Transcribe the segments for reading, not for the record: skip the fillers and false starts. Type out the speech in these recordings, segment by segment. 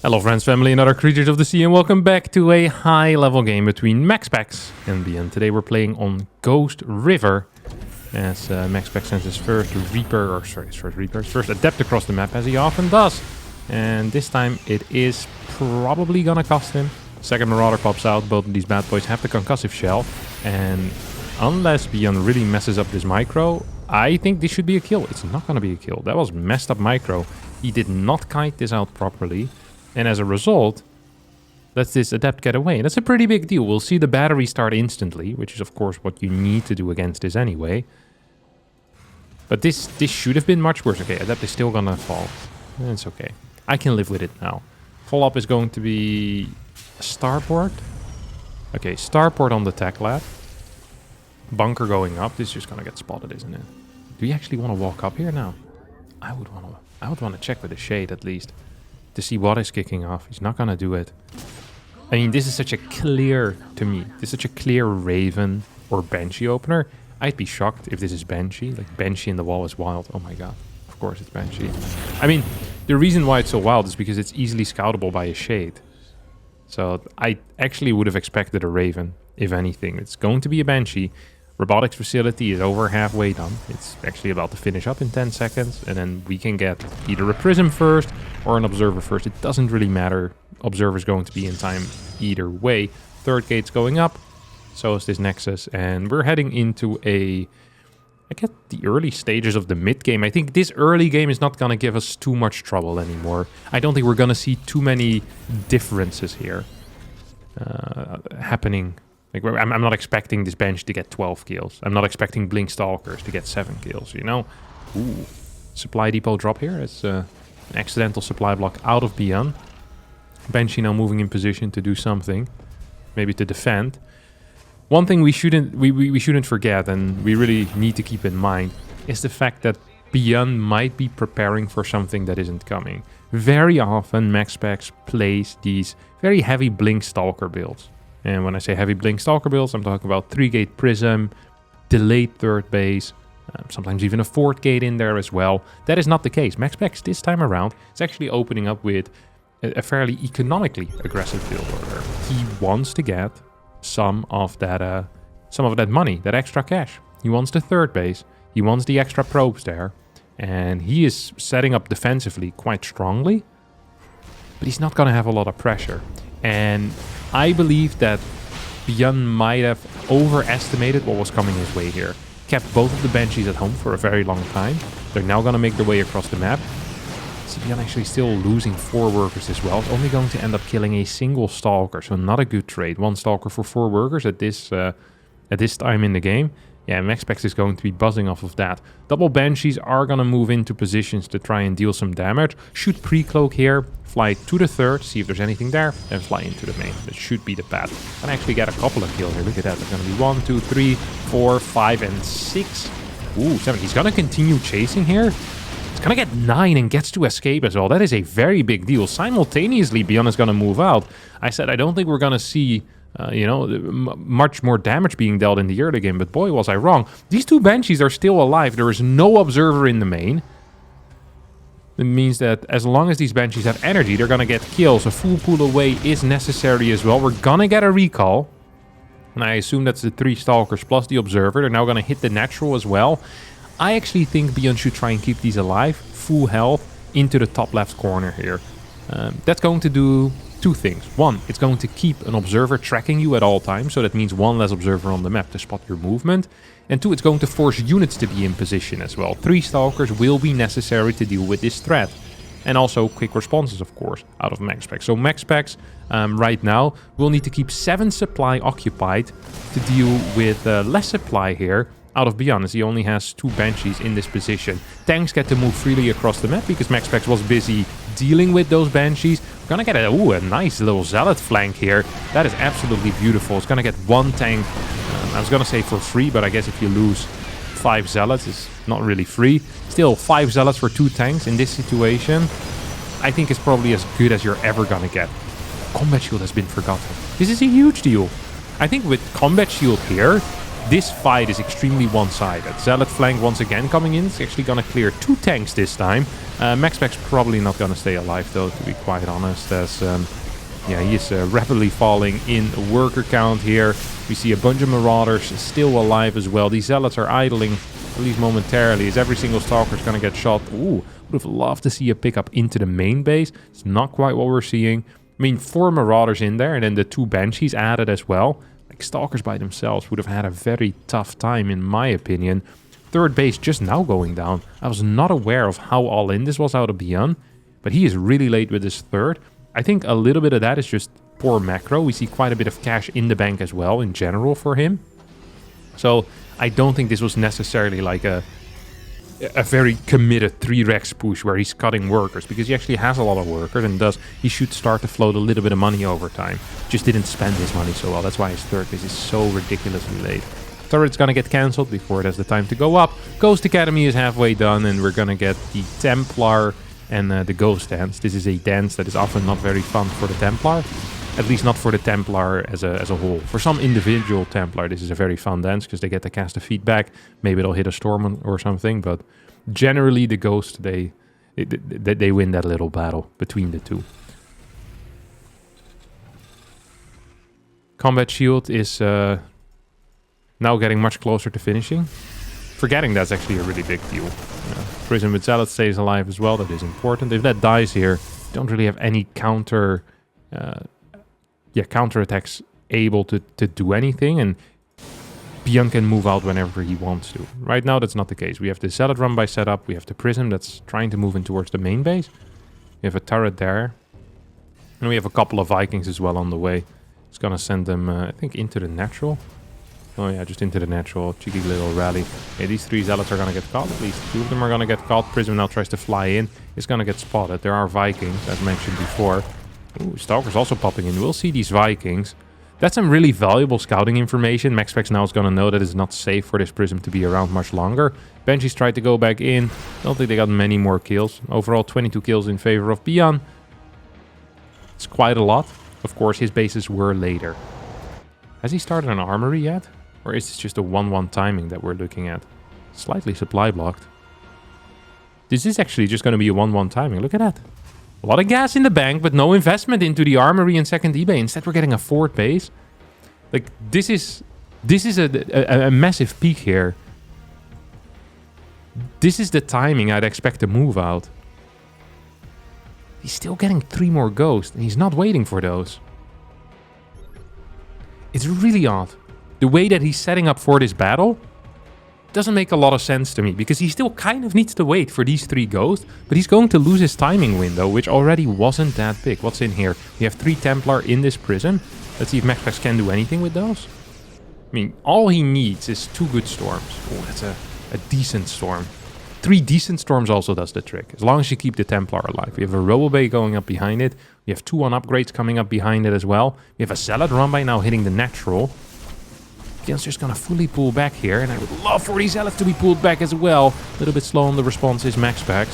Hello friends, family, and other creatures of the sea, and welcome back to a high-level game between MaxPax and ByuN. Today we're playing on Ghost River, as MaxPax sends his first adept across the map, as he often does. And this time it is probably gonna cost him. Second Marauder pops out, both of these bad boys have the concussive shell, and unless ByuN really messes up this micro, I think this should be a kill. It's not gonna be a kill. That was messed up micro. He did not kite this out properly. And as a result, lets this adept get away. And that's a pretty big deal. We'll see the battery start instantly, which is of course what you need to do against this anyway. But this should have been much worse. Okay, adept is still gonna fall. It's okay. I can live with it now. Follow-up is going to be starport. Okay, starport on the tech lab. Bunker going up. This is just gonna get spotted, isn't it? Do you actually want to walk up here now? I would want to check with the shade at least, to see what is kicking off. He's not gonna do it. I mean, this is such a clear, to me, this is such a clear Raven or Banshee opener. I'd be shocked if this is Banshee. Like, Banshee in the wall is wild. Oh my god. Of course it's Banshee. I mean, the reason why it's so wild is because it's easily scoutable by a shade. So I actually would have expected a Raven, if anything. It's going to be a Banshee. Robotics facility is over halfway done. It's actually about to finish up in 10 seconds. And then we can get either a Prism first or an Observer first. It doesn't really matter. Observer's going to be in time either way. Third gate's going up. So is this Nexus. And we're heading into I get the early stages of the mid game. I think this early game is not going to give us too much trouble anymore. I don't think we're going to see too many differences here happening. Like, I'm not expecting this bench to get 12 kills. I'm not expecting Blink Stalkers to get 7 kills, you know? Ooh. Supply depot drop here. It's an accidental supply block out of ByuN. Banshee now moving in position to do something. Maybe to defend. One thing we shouldn't forget, and we really need to keep in mind, is the fact that ByuN might be preparing for something that isn't coming. Very often, MaxPax plays these very heavy Blink Stalker builds. And when I say heavy Blink Stalker builds, I'm talking about 3-gate Prism, delayed third base, sometimes even a 4th gate in there as well. That is not the case. MaxPax this time around is actually opening up with a fairly economically aggressive build order. He wants to get some of that money, that extra cash. He wants the third base. He wants the extra probes there. And he is setting up defensively quite strongly. But he's not going to have a lot of pressure. And I believe that ByuN might have overestimated what was coming his way here. Kept both of the Banshees at home for a very long time. They're now going to make their way across the map. So ByuN actually still losing 4 workers as well. It's only going to end up killing a single Stalker, so not a good trade. 1 Stalker for 4 workers at this time in the game. Yeah, MaxPax is going to be buzzing off of that. Double Banshees are going to move into positions to try and deal some damage. Shoot pre-cloak here, fly to the third, see if there's anything there, then fly into the main. That should be the path. And actually get a couple of kills here. Look at that. There's going to be 1, 2, 3, 4, 5, and 6. Ooh, 7. He's going to continue chasing here. He's going to get 9 and gets to escape as well. That is a very big deal. Simultaneously, ByuN is going to move out. I said I don't think we're going to see much more damage being dealt in the early game, but boy, was I wrong. These 2 Banshees are still alive. There is no Observer in the main. It means that as long as these Banshees have energy, they're going to get kills. A full pull away is necessary as well. We're going to get a recall. And I assume that's the 3 Stalkers plus the Observer. They're now going to hit the natural as well. I actually think ByuN should try and keep these alive, full health, into the top left corner here. That's going to do 2 things. 1, it's going to keep an Observer tracking you at all times, so that means 1 less Observer on the map to spot your movement. And 2, it's going to force units to be in position as well. 3 Stalkers will be necessary to deal with this threat. And also quick responses, of course, out of MaxPax. So MaxPax, right now, will need to keep 7 supply occupied to deal with less supply here out of ByuN, as he only has 2 Banshees in this position. Tanks get to move freely across the map because MaxPax was busy dealing with those Banshees. We're gonna get a nice little Zealot flank here. That is absolutely beautiful. It's gonna get 1 tank, I was gonna say for free, but I guess if you lose 5 Zealots, it's not really free. Still, 5 Zealots for 2 tanks in this situation, I think is probably as good as you're ever gonna get. Combat Shield has been forgotten. This is a huge deal. I think with Combat Shield here, this fight is extremely one-sided. Zealot flank once again coming in. It's actually going to clear 2 tanks this time. MaxPax probably not going to stay alive though, to be quite honest, as yeah, he is rapidly falling in worker count here. We see a bunch of Marauders still alive as well. These Zealots are idling, at least momentarily, as every single Stalker is going to get shot. Ooh, would have loved to see a pickup into the main base. It's not quite what we're seeing. I mean, 4 Marauders in there, and then the 2 Banshees added as well. Like, Stalkers by themselves would have had a very tough time, in my opinion. Third base just now going down. I was not aware of how all in this was out of ByuN, but he is really late with his third. I think a little bit of that is just poor macro. We see quite a bit of cash in the bank as well, in general, for him. So I don't think this was necessarily like a very committed 3-Rex push where he's cutting workers, because he actually has a lot of workers, and thus he should start to float a little bit of money over time. Just didn't spend his money so well. That's why his third base is so ridiculously late. Turret's gonna get cancelled before it has the time to go up. Ghost Academy is halfway done, and we're gonna get the Templar and the Ghost dance. This is a dance that is often not very fun for the Templar. At least not for the Templar as a whole. For some individual Templar, this is a very fun dance because they get to cast a feedback. Maybe they'll hit a storm or something, but generally the Ghost, they win that little battle between the two. Combat Shield is now getting much closer to finishing. Forgetting that's actually a really big deal. Prism with Zealot stays alive as well. That is important. If that dies here, you don't really have any counter attacks able to do anything, and ByuN can move out whenever he wants to. Right now, that's not the case. We have the Zealot run by setup. We have the Prism that's trying to move in towards the main base. We have a turret there. And we have a couple of Vikings as well on the way. It's gonna send them, I think, into the natural. Oh yeah, just into the natural. Cheeky little rally. Okay, these 3 Zealots are gonna get caught. At least 2 of them are gonna get caught. Prism now tries to fly in. It's gonna get spotted. There are Vikings, as mentioned before. Ooh, Stalker's also popping in. We'll see these Vikings. That's some really valuable scouting information. MaxPax now is gonna know that it's not safe for this Prism to be around much longer. Banshees tried to go back in. Don't think they got many more kills. Overall, 22 kills in favor of ByuN. It's quite a lot. Of course, his bases were later. Has he started an armory yet? Or is this just a 1-1 timing that we're looking at? Slightly supply blocked. This is actually just going to be a 1-1 timing. Look at that. A lot of gas in the bank, but no investment into the armory and second eBay. Instead, we're getting a 4th base. Like, this is a massive peak here. This is the timing I'd expect to move out. He's still getting 3 more ghosts, and he's not waiting for those. It's really odd. The way that he's setting up for this battle doesn't make a lot of sense to me, because he still kind of needs to wait for these 3 ghosts, but he's going to lose his timing window, which already wasn't that big. What's in here? We have 3 Templar in this Prism. Let's see if MaxPax can do anything with those. I mean, all he needs is 2 good storms. Oh, that's a decent storm. 3 decent storms also does the trick, as long as you keep the Templar alive. We have a Robobay going up behind it. We have 2 on upgrades coming up behind it as well. We have a Zealot run by now hitting the natural. ByuN's just gonna fully pull back here, and I would love for these Zealots to be pulled back as well. A little bit slow on the response is MaxPax.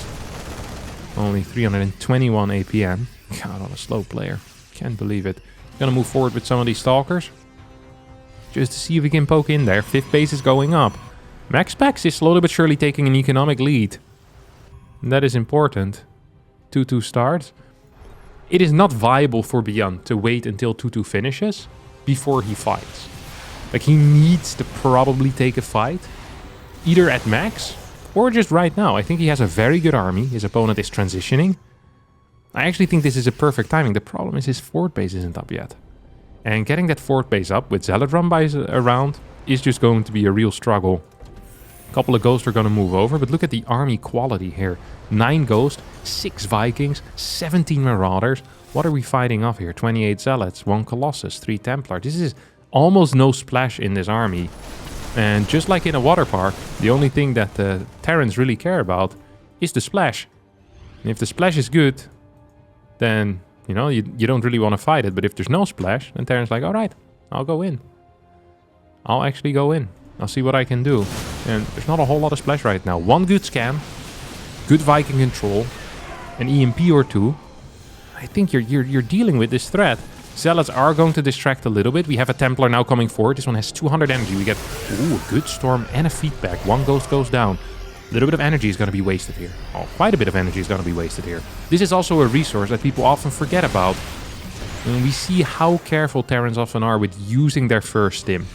Only 321 APM. God, what a slow player. Can't believe it. Gonna move forward with some of these Stalkers. Just to see if we can poke in there. 5th base is going up. MaxPax is slowly but surely taking an economic lead. And that is important. 2-2 starts. It is not viable for ByuN to wait until 2-2 finishes before he fights. Like, he needs to probably take a fight, either at max or just right now. I think he has a very good army. His opponent is transitioning. I actually think this is a perfect timing. The problem is his 4th base isn't up yet. And getting that 4th base up with Zealot run bys around is just going to be a real struggle. A couple of ghosts are going to move over, but look at the army quality here. 9 ghosts, 6 Vikings, 17 Marauders. What are we fighting off here? 28 Zealots, 1 Colossus, 3 Templar. This is almost no splash in this army. And just like in a water park, the only thing that the Terrans really care about is the splash. And if the splash is good, then, you know, you don't really want to fight it. But if there's no splash, then Terran's like, all right, I'll go in. I'll actually go in. I'll see what I can do. And there's not a whole lot of splash right now. 1 good scan, good Viking control, an EMP or 2. I think you're dealing with this threat. Zealots are going to distract a little bit. We have a Templar now coming forward. This one has 200 energy. We get, ooh, a good storm and a feedback. One ghost goes down. A little bit of energy is going to be wasted here. Oh, quite a bit of energy is going to be wasted here. This is also a resource that people often forget about. And we see how careful Terrans often are with using their first stim.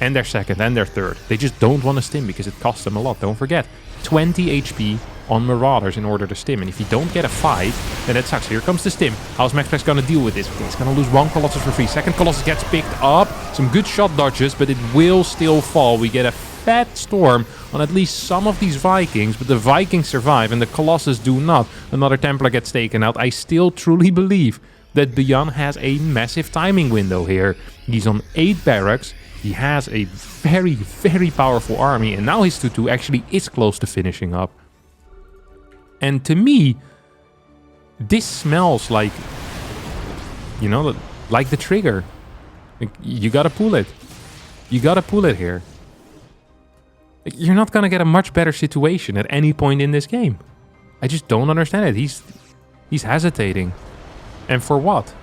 And their second and their third. They just don't want to stim because it costs them a lot. Don't forget, 20 HP on Marauders in order to stim. And if you don't get a fight, then it sucks. Here comes the stim. How's MaxPax going to deal with this? Okay, he's going to lose one Colossus for free. Second Colossus gets picked up. Some good shot dodges, but it will still fall. We get a fat storm on at least some of these Vikings, but the Vikings survive and the Colossus do not. Another Templar gets taken out. I still truly believe that ByuN has a massive timing window here. He's on 8 barracks. He has a very, very powerful army, and now his 2-2 actually is close to finishing up. And to me, this smells like, you know, like the trigger. Like, you gotta pull it. You gotta pull it here. Like, you're not gonna get a much better situation at any point in this game. I just don't understand it. He's hesitating. And for what?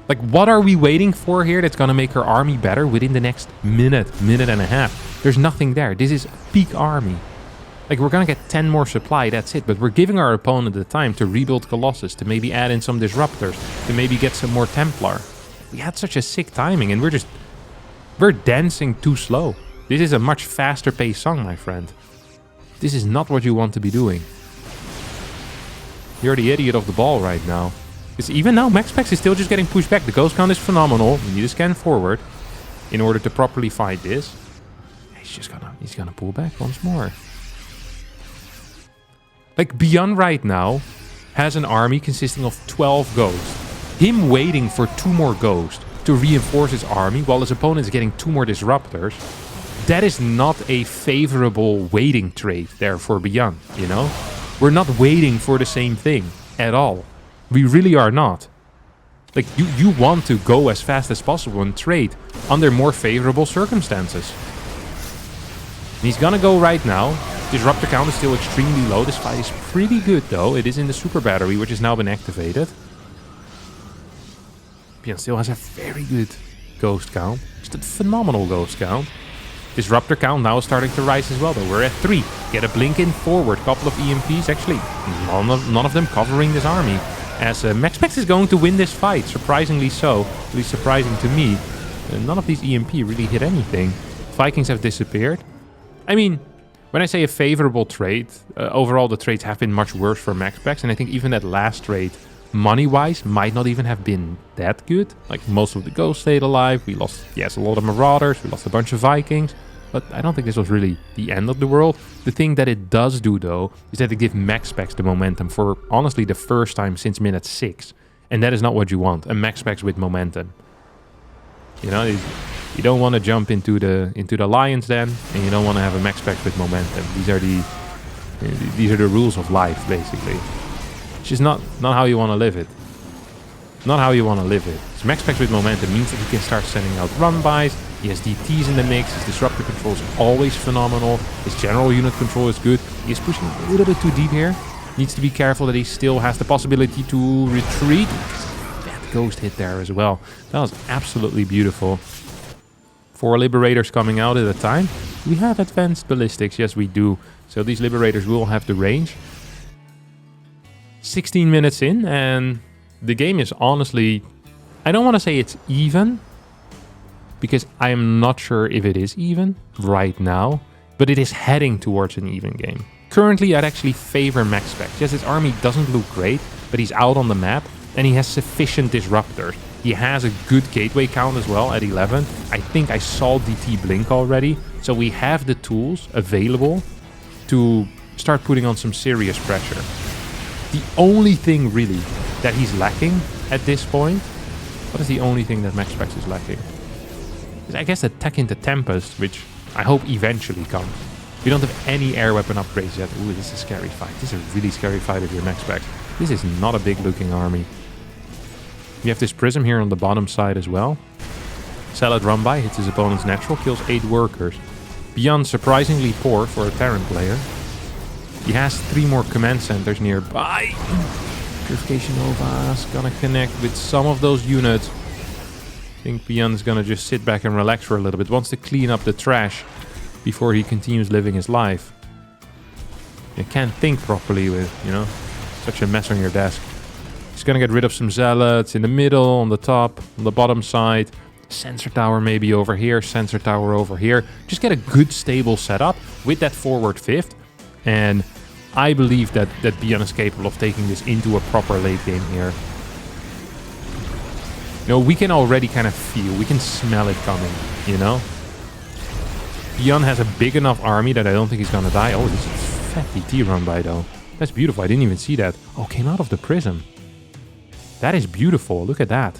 Like, what are we waiting for here that's gonna make her army better within the next minute and a half? There's nothing there. This is peak army. Like, we're gonna get 10 more supply, that's it. But we're giving our opponent the time to rebuild Colossus, to maybe add in some Disruptors, to maybe get some more Templar. We had such a sick timing, and we're dancing too slow. This is a much faster paced song, my friend. This is not what you want to be doing. You're the idiot of the ball right now. Because even now, MaxPax is still just getting pushed back. The ghost count is phenomenal. We need to scan forward in order to properly fight this. He's gonna pull back once more. Like, ByuN right now has an army consisting of 12 ghosts. Him waiting for 2 more ghosts to reinforce his army while his opponent is getting 2 more Disruptors. That is not a favorable waiting trade there for ByuN, you know? We're not waiting for the same thing at all. We really are not. Like, you want to go as fast as possible and trade under more favorable circumstances. And he's gonna go right now. Disruptor count is still extremely low. This fight is pretty good though. It is in the super battery, which has now been activated. ByuN still has a very good ghost count. Just a phenomenal ghost count. Disruptor count now is starting to rise as well though. We're at 3. Get a blink in forward. Couple of EMPs. Actually, none of them covering this army. As MaxPax is going to win this fight. Surprisingly so. At least surprising to me. None of these EMP really hit anything. Vikings have disappeared. I mean, when I say a favorable trade, overall the trades have been much worse for MaxPax. And I think even that last trade, money-wise, might not even have been that good. Like, most of the ghosts stayed alive. We lost, yes, a lot of Marauders. We lost a bunch of Vikings. But I don't think this was really the end of the world. The thing that it does do, though, is that it gives MaxPax the momentum for, honestly, the first time since minute 6. And that is not what you want, a MaxPax with momentum. You know, you don't want to jump into the Lions Den, and you don't want to have a MaxPax with momentum. These are the rules of life, basically. It's just not how you want to live it. Not how you want to live it. So MaxPax with momentum means that he can start sending out run-bys. He has DTs in the mix. His disruptor control is always phenomenal. His general unit control is good. He is pushing a little bit too deep here. Needs to be careful that he still has the possibility to retreat. That ghost hit there as well. That was absolutely beautiful. 4 Liberators coming out at a time. We have advanced ballistics. Yes, we do. So these Liberators will have the range. 16 minutes in, and the game is honestly... I don't want to say it's even, because I am not sure if it is even right now, but it is heading towards an even game. Currently, I'd actually favor MaxPax. Yes, his army doesn't look great, but he's out on the map, and he has sufficient Disruptors. He has a good gateway count as well at 11. I think I saw DT blink already, so we have the tools available to start putting on some serious pressure. The only thing really that he's lacking at this point, what is the only thing that MaxPax is lacking? I guess the tech into Tempest, which I hope eventually comes. We don't have any air weapon upgrades yet. Ooh, this is a scary fight. This is a really scary fight if you're MaxPax. This is not a big looking army. You have this Prism here on the bottom side as well. Salad run-by hits his opponent's natural, kills 8 workers. ByuN surprisingly poor for a Terran player. He has 3 more command centers nearby. Purification Nova's gonna connect with some of those units. think ByuN's gonna just sit back and relax for a little bit. Wants to clean up the trash before he continues living his life. You can't think properly with, you know, such a mess on your desk. He's gonna get rid of some zealots in the middle, on the top, on the bottom side. Sensor tower maybe over here, sensor tower over here. Just get a good stable setup with that forward fifth. And I believe that ByuN is capable of taking this into a proper late game here. You know, we can already kind of feel, we can smell it coming, you know? ByuN has a big enough army that I don't think he's gonna die. Oh, this is a fat DT run by though. That's beautiful, I didn't even see that. Oh, came out of the prism. That is beautiful, look at that.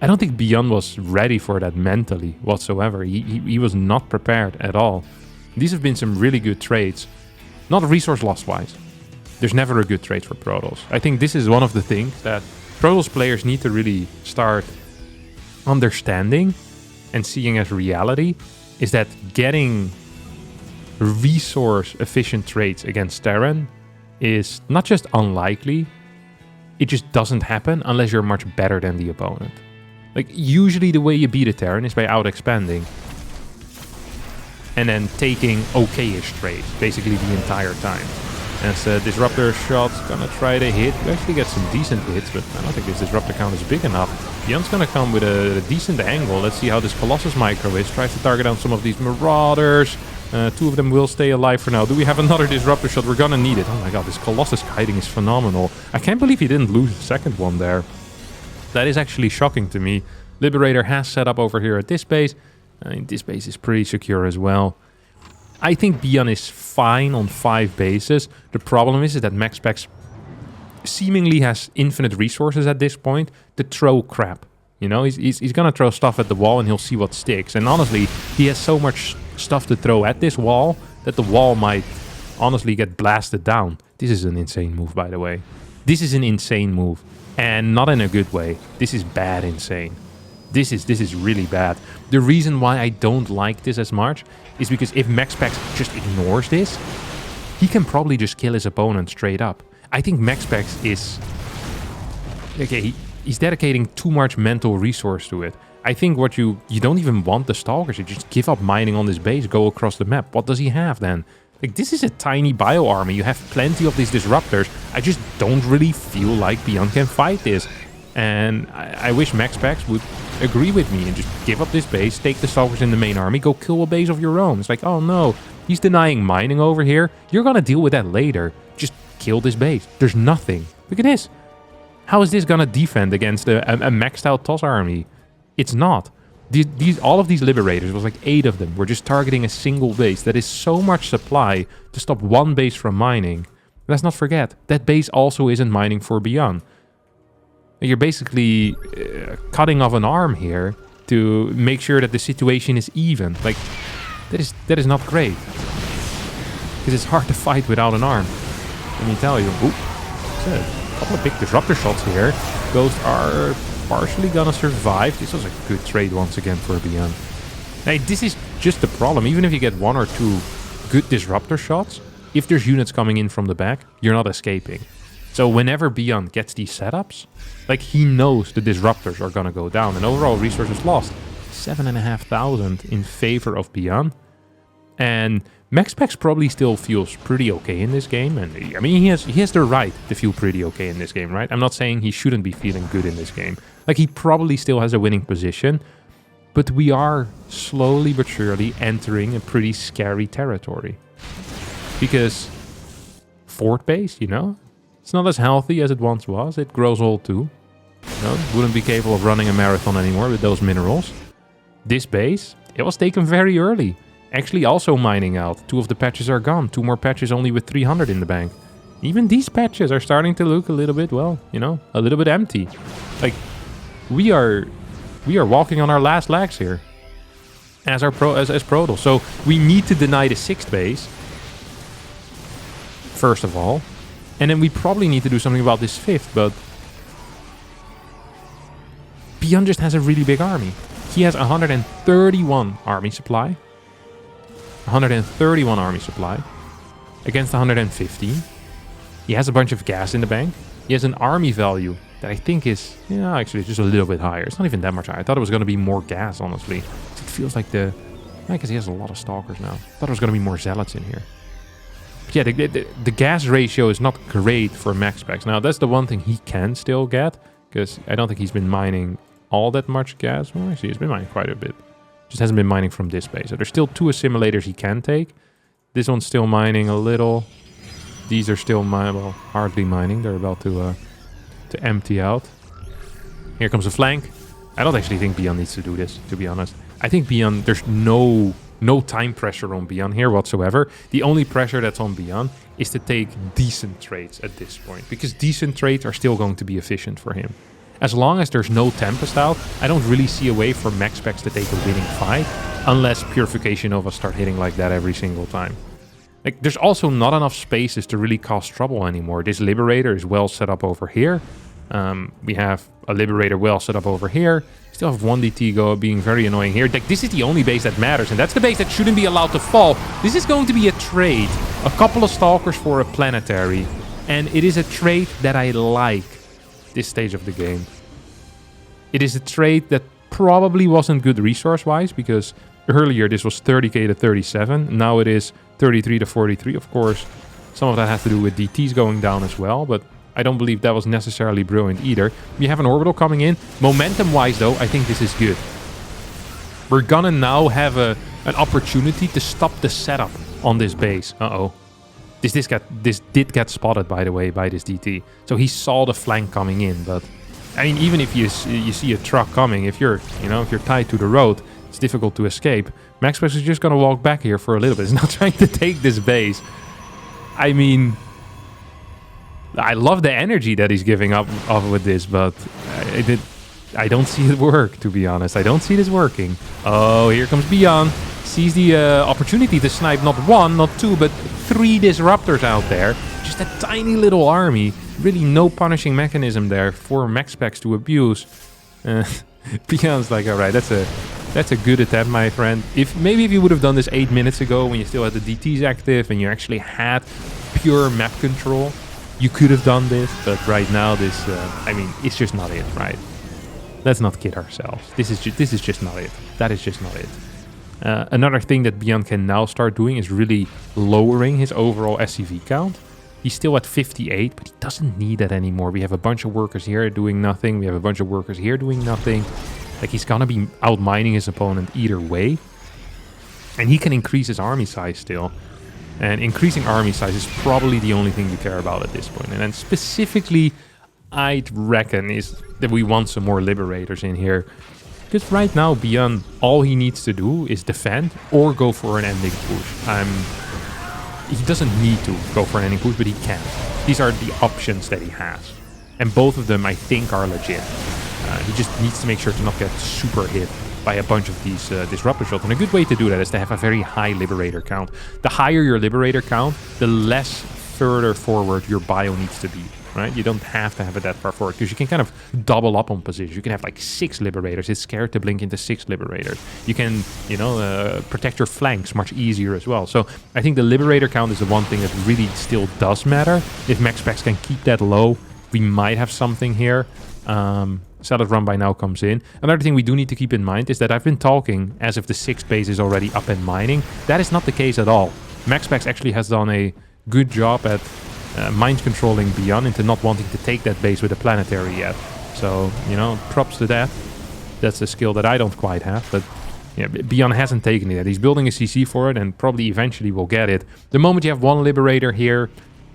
I don't think ByuN was ready for that mentally whatsoever. He was not prepared at all. These have been some really good trades. Not resource loss wise. There's never a good trade for Protoss. I think this is one of the things that Protoss players need to really start understanding and seeing as reality, is that getting resource efficient trades against Terran is not just unlikely, it just doesn't happen unless you're much better than the opponent. Like, usually the way you beat a Terran is by out-expanding. And then taking okay-ish trades, basically the entire time. As Disruptor shot's gonna try to hit. We actually get some decent hits, but I don't think this Disruptor count is big enough. ByuN's gonna come with a decent angle. Let's see how this Colossus micro is. Tries to target down some of these Marauders. Two of them will stay alive for now. Do we have another Disruptor shot? We're gonna need it. Oh my god, this Colossus kiting is phenomenal. I can't believe he didn't lose the second one there. That is actually shocking to me. Liberator has set up over here at this base. I mean, this base is pretty secure as well. I think ByuN is fine on 5 bases. The problem is that MaxPax seemingly has infinite resources at this point to throw crap. You know, he's gonna throw stuff at the wall and he'll see what sticks. And honestly, he has so much stuff to throw at this wall that the wall might honestly get blasted down. This is an insane move, by the way. This is an insane move. And not in a good way. This is bad insane. This is really bad. The reason why I don't like this as much is because if MaxPax just ignores this, he can probably just kill his opponent straight up. I think MaxPax is... Okay, he's dedicating too much mental resource to it. I think what you don't even want the Stalkers. You just give up mining on this base, go across the map. What does he have then? Like, this is a tiny bio army. You have plenty of these Disruptors. I just don't really feel like ByuN can fight this. And I wish MaxPax would agree with me and just give up this base, take the Stalkers in the main army, go kill a base of your own. It's like, oh no, he's denying mining over here. You're gonna deal with that later. Just kill this base. There's nothing. Look at this. How is this gonna defend against a maxed out TOS army? It's not. All of these Liberators, was like 8 of them, were just targeting a single base. That is so much supply to stop one base from mining. Let's not forget, that base also isn't mining for ByuN. You're basically cutting off an arm here to make sure that the situation is even. Like, that is not great. Because it's hard to fight without an arm. Let me tell you. Oop. A couple of big Disruptor shots here. Ghosts are partially gonna survive. This was a good trade once again for ByuN. Hey, this is just the problem. Even if you get 1 or 2 good Disruptor shots, if there's units coming in from the back, you're not escaping. So whenever ByuN gets these setups, like, he knows the Disruptors are gonna go down, and overall resources lost 7,500 in favor of ByuN. And MaxPax probably still feels pretty okay in this game, and I mean, he has the right to feel pretty okay in this game, right? I'm not saying he shouldn't be feeling good in this game. Like, he probably still has a winning position, but we are slowly but surely entering a pretty scary territory. Because Fort Base, you know, it's not as healthy as it once was. It grows old too. You know, wouldn't be capable of running a marathon anymore with those minerals. This base, it was taken very early. Actually also mining out. 2 of the patches are gone. 2 more patches only with 300 in the bank. Even these patches are starting to look a little bit, well, you know, a little bit empty. Like, we are walking on our last legs here. As Protoss. So we need to deny the 6th base. First of all. And then we probably need to do something about this 5th, but ByuN just has a really big army. He has 131 army supply. 131 army supply against 150. He has a bunch of gas in the bank. He has an army value that I think is, yeah, actually just a little bit higher. It's not even that much higher. I thought it was going to be more gas, honestly. It feels like I guess he has a lot of stalkers now. I thought there was going to be more zealots in here. But yeah, the gas ratio is not great for MaxPax. Now, that's the one thing he can still get, because I don't think he's been mining all that much gas. Well, actually, he's been mining quite a bit. Just hasn't been mining from this base. So there's still 2 assimilators he can take. This one's still mining a little. These are still hardly mining. They're about to empty out. Here comes a flank. I don't actually think ByuN needs to do this, to be honest. I think ByuN, there's no time pressure on ByuN here whatsoever. The only pressure that's on ByuN is to take decent trades at this point, because decent trades are still going to be efficient for him. As long as there's no Tempest out, I don't really see a way for MaxPax to take a winning fight, unless Purification Nova start hitting like that every single time. Like, there's also not enough spaces to really cause trouble anymore. This Liberator is well set up over here. We have a Liberator well set up over here. Still have 1 DT being very annoying here. Like, this is the only base that matters, and that's the base that shouldn't be allowed to fall. This is going to be a trade. A couple of Stalkers for a Planetary. And it is a trade that I like this stage of the game. It is a trade that probably wasn't good resource-wise, because earlier this was 30k to 37. Now it is 33 to 43. Of course, some of that has to do with DTs going down as well, but I don't believe that was necessarily brilliant either. We have an orbital coming in. Momentum-wise, though, I think this is good. We're gonna now have an opportunity to stop the setup on this base. Uh-oh. This did get spotted, by the way, by this DT. So he saw the flank coming in, but I mean, even if you see a truck coming, if you're tied to the road, it's difficult to escape. MaxPax is just gonna walk back here for a little bit. He's not trying to take this base. I mean, I love the energy that he's giving up with this, but I don't see it work, to be honest. I don't see this working. Oh, here comes ByuN. Sees the opportunity to snipe not 1, not 2, but 3 disruptors out there. Just a tiny little army. Really no punishing mechanism there for MaxPax to abuse. ByuN's like, all right, that's a good attempt, my friend. Maybe if you would have done this 8 minutes ago when you still had the DTs active and you actually had pure map control, you could have done this. But right now, this, I mean, it's just not it, right? Let's not kid ourselves. This is just not it. That is just not it. Another thing that ByuN can now start doing is really lowering his overall SCV count. He's still at 58, but he doesn't need that anymore. We have a bunch of workers here doing nothing. We have a bunch of workers here doing nothing. Like, he's gonna be outmining his opponent either way. And he can increase his army size still. And increasing army size is probably the only thing we care about at this point. And then specifically, I'd reckon is that we want some more Liberators in here. Because right now, ByuN, all he needs to do is defend or go for an ending push. He doesn't need to go for an ending push, but he can. These are the options that he has. And both of them, I think, are legit. He just needs to make sure to not get super hit by a bunch of these disruptor shots. And a good way to do that is to have a very high Liberator count. The higher your Liberator count, the less further forward your bio needs to be. Right? You don't have to have it that far forward, because you can kind of double up on positions. You can have like 6 Liberators. It's scared to blink into 6 Liberators. You can, protect your flanks much easier as well. So I think the Liberator count is the one thing that really still does matter. If MaxPax can keep that low, we might have something here. Salad Run by now comes in. Another thing we do need to keep in mind is that I've been talking as if the 6th base is already up and mining. That is not the case at all. MaxPax actually has done a good job at mind controlling ByuN into not wanting to take that base with a planetary yet. So, props to that. That's a skill that I don't quite have, but yeah, ByuN hasn't taken it yet. He's building a CC for it and probably eventually will get it. The moment you have 1 Liberator here,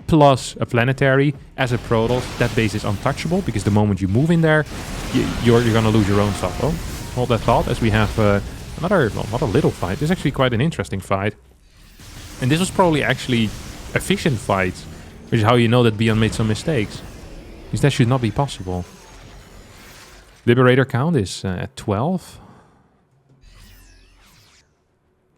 plus a planetary as a Protoss, that base is untouchable, because the moment you move in there, you're going to lose your own stuff. Oh, hold that thought, as we have another, well, not a little fight. This is actually quite an interesting fight. And this was probably actually efficient fights, which is how you know that ByuN made some mistakes. Because that should not be possible. Liberator count is at 12.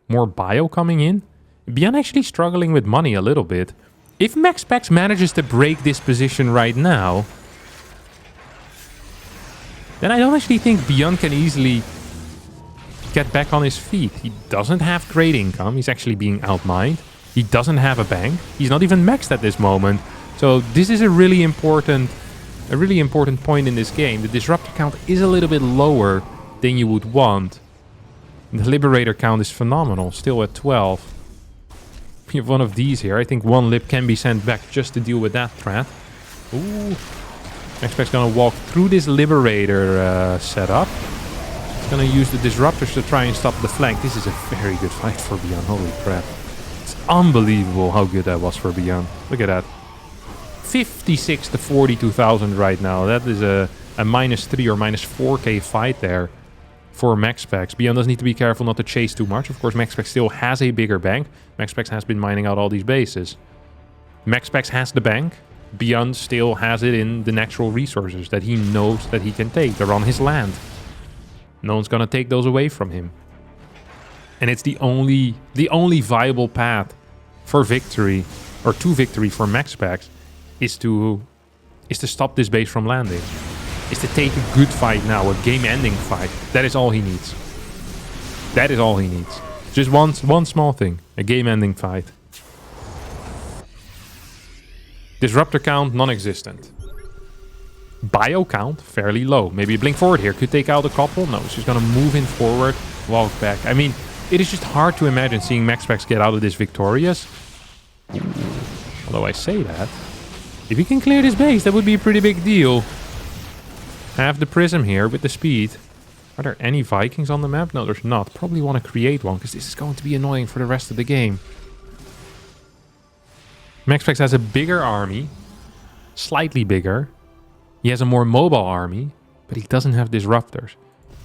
More bio coming in. ByuN actually struggling with money a little bit. If MaxPax manages to break this position right now, then I don't actually think ByuN can easily get back on his feet. He doesn't have great income. He's actually being outmined. He doesn't have a bank. He's not even maxed at this moment. So this is a really important a really important point in this game. The disruptor count is a little bit lower than you would want. The liberator count is phenomenal, still at 12. We have one of these here. I think one lib can be sent back just to deal with that threat. Ooh. MaxPax gonna walk through this liberator setup. He's gonna use the disruptors to try and stop the flank. This is a very good fight for ByuN. Holy crap. It's unbelievable how good that was for ByuN. Look at that. 56 to 42,000 right now. That is a -3 or -4k fight there for MaxPax. ByuN does need to be careful not to chase too much. Of course, MaxPax still has a bigger bank. MaxPax has been mining out all these bases. MaxPax has the bank. ByuN still has it in the natural resources that he knows that he can take. They're on his land. No one's gonna take those away from him. And it's the only viable path for victory, or to victory for MaxPax, is to stop this base from landing. Is to take a good fight now, a game-ending fight. That is all he needs. That is all he needs. Just one small thing, a game-ending fight. Disruptor count, non-existent. Bio count, fairly low. Maybe a blink forward here could take out a couple. No, she's gonna move in forward, walk back. I mean, it is just hard to imagine seeing MaxPax get out of this victorious. Ooh. Although I say that, if he can clear this base, that would be a pretty big deal. Have the prism here with the speed. Are there any Vikings on the map? No, there's not. Probably want to create one, because this is going to be annoying for the rest of the game. MaxPax has a bigger army. Slightly bigger. He has a more mobile army, but he doesn't have disruptors.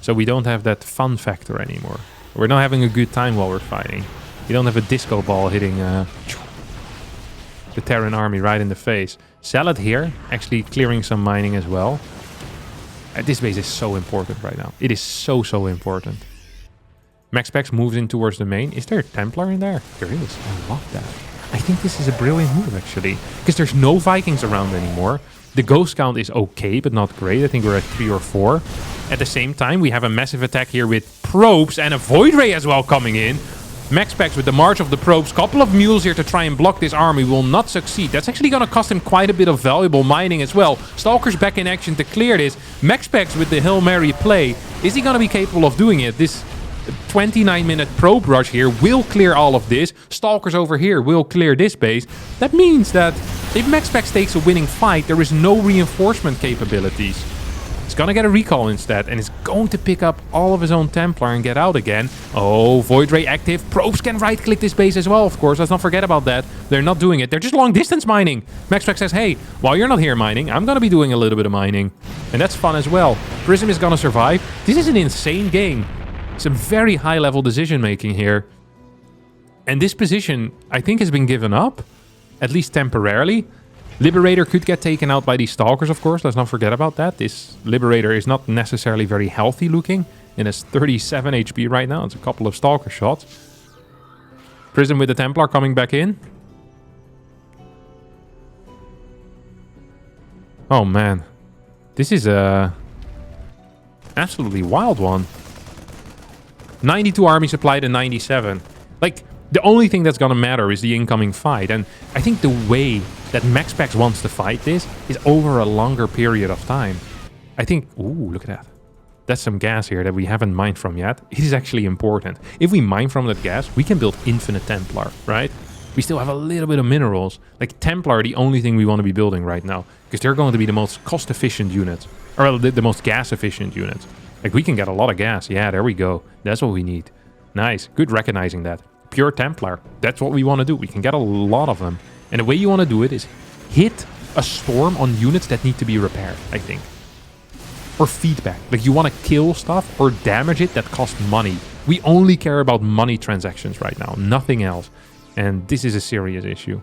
So we don't have that fun factor anymore. We're not having a good time while we're fighting. You don't have a disco ball hitting the Terran army right in the face. Salad here, actually clearing some mining as well. This base is so important right now. It is so important. MaxPax moves in towards the main. Is there a Templar in there? There is. I love that. I think this is a brilliant move, actually. Because there's no Vikings around anymore. The ghost count is okay, but not great. I think we're at 3 or 4. At the same time, we have a massive attack here with probes and a Void Ray as well coming in. MaxPax with the March of the Probes. Couple of mules here to try and block this army will not succeed. That's actually going to cost him quite a bit of valuable mining as well. Stalker's back in action to clear this. MaxPax with the Hail Mary play. Is he going to be capable of doing it? This 29-minute probe rush here will clear all of this. Stalkers over here will clear this base. That means that if MaxPax takes a winning fight, there is no reinforcement capabilities. He's gonna get a recall instead, and is going to pick up all of his own Templar and get out again. Oh, Void Ray active. Probes can right-click this base as well, of course. Let's not forget about that. They're not doing it. They're just long-distance mining. MaxPax says, hey, while you're not here mining, I'm gonna be doing a little bit of mining. And that's fun as well. Prism is gonna survive. This is an insane game. Some very high-level decision-making here. And this position, I think, has been given up, at least temporarily. Liberator could get taken out by these Stalkers, of course. Let's not forget about that. This Liberator is not necessarily very healthy looking. It has 37 HP right now. It's a couple of Stalker shots. Prism with the Templar coming back in. Oh, man. This is a absolutely wild one. 92 army supply to 97. Like, the only thing that's gonna matter is the incoming fight. And I think the way that MaxPax wants to fight this is over a longer period of time. I think... Ooh, look at that. That's some gas here that we haven't mined from yet. It is actually important. If we mine from that gas, we can build infinite Templar, right? We still have a little bit of minerals. Like, Templar are the only thing we want to be building right now. Because they're going to be the most cost-efficient units. Or the most gas-efficient units. Like, we can get a lot of gas. Yeah, there we go. That's what we need. Nice. Good recognizing that. Pure Templar. That's what we want to do. We can get a lot of them. And the way you want to do it is hit a storm on units that need to be repaired, I think. Or feedback. Like, you want to kill stuff or damage it that costs money. We only care about money transactions right now. Nothing else. And this is a serious issue.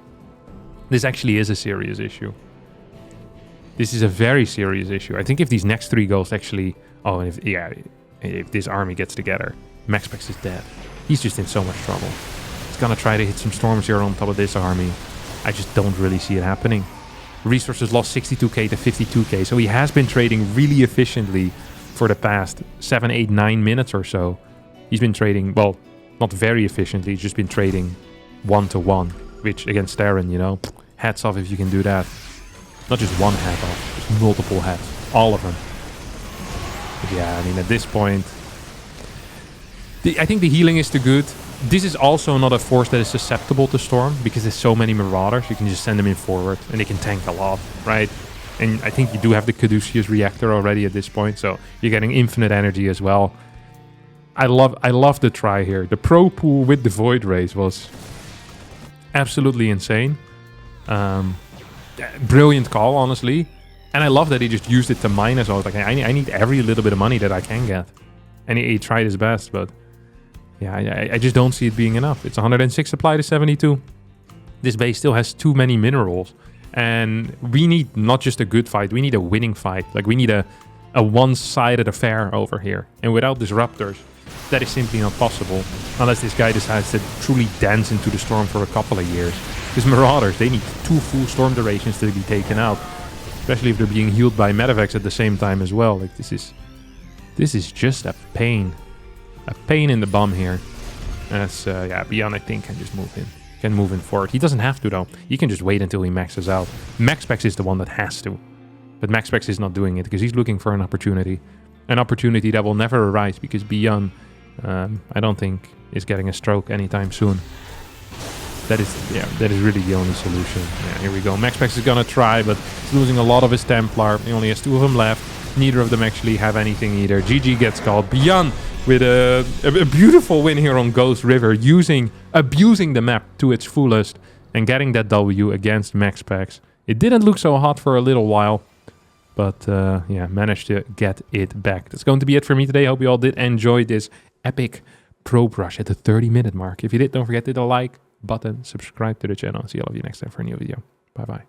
This actually is a serious issue. This is a very serious issue. I think if these next 3 ghosts actually... Oh, and if this army gets together, MaxPax is dead. He's just in so much trouble. He's gonna try to hit some storms here on top of this army. I just don't really see it happening. Resources lost 62k to 52k, so he has been trading really efficiently for the past 7, 8, 9 minutes or so. He's been trading, well, not very efficiently, he's just been trading 1-to-1, which against Terran, you know, hats off if you can do that. Not just one head off, just multiple heads. All of them. But yeah, I mean, at this point... I think the healing is too good. This is also not a force that is susceptible to Storm, because there's so many Marauders. You can just send them in forward, and they can tank a lot, right? And I think you do have the Caduceus Reactor already at this point, so you're getting infinite energy as well. I love the try here. The Pro Pool with the Void Rays was absolutely insane. Brilliant call, honestly. And I love that he just used it to mine as well. Like, I need every little bit of money that I can get. And he tried his best, but... yeah, I just don't see it being enough. It's 106 supply to 72. This base still has too many minerals. And we need not just a good fight, we need a winning fight. Like, we need a one-sided affair over here. And without disruptors, that is simply not possible. Unless this guy decides to truly dance into the storm for a couple of years. Because Marauders, they need 2 full storm durations to be taken out. Especially if they're being healed by Medivacs at the same time as well. Like, this is just a pain. A pain in the bum here. As, yeah, ByuN, I think, can just move in. Can move in forward. He doesn't have to, though. He can just wait until he maxes out. MaxPax is the one that has to. But MaxPax is not doing it, because he's looking for an opportunity. An opportunity that will never arise, because ByuN, I don't think, is getting a stroke anytime soon. That is really the only solution. Yeah, here we go. MaxPax is gonna try, but he's losing a lot of his Templar. He only has 2 of them left. Neither of them actually have anything either. GG gets called. ByuN with a beautiful win here on Ghost River, abusing the map to its fullest and getting that W against MaxPax. It didn't look so hot for a little while, but yeah, managed to get it back. That's going to be it for me today. Hope you all did enjoy this epic probe rush at the 30-minute mark. If you did, don't forget to hit the like button, subscribe to the channel. See all of you next time for a new video. Bye-bye.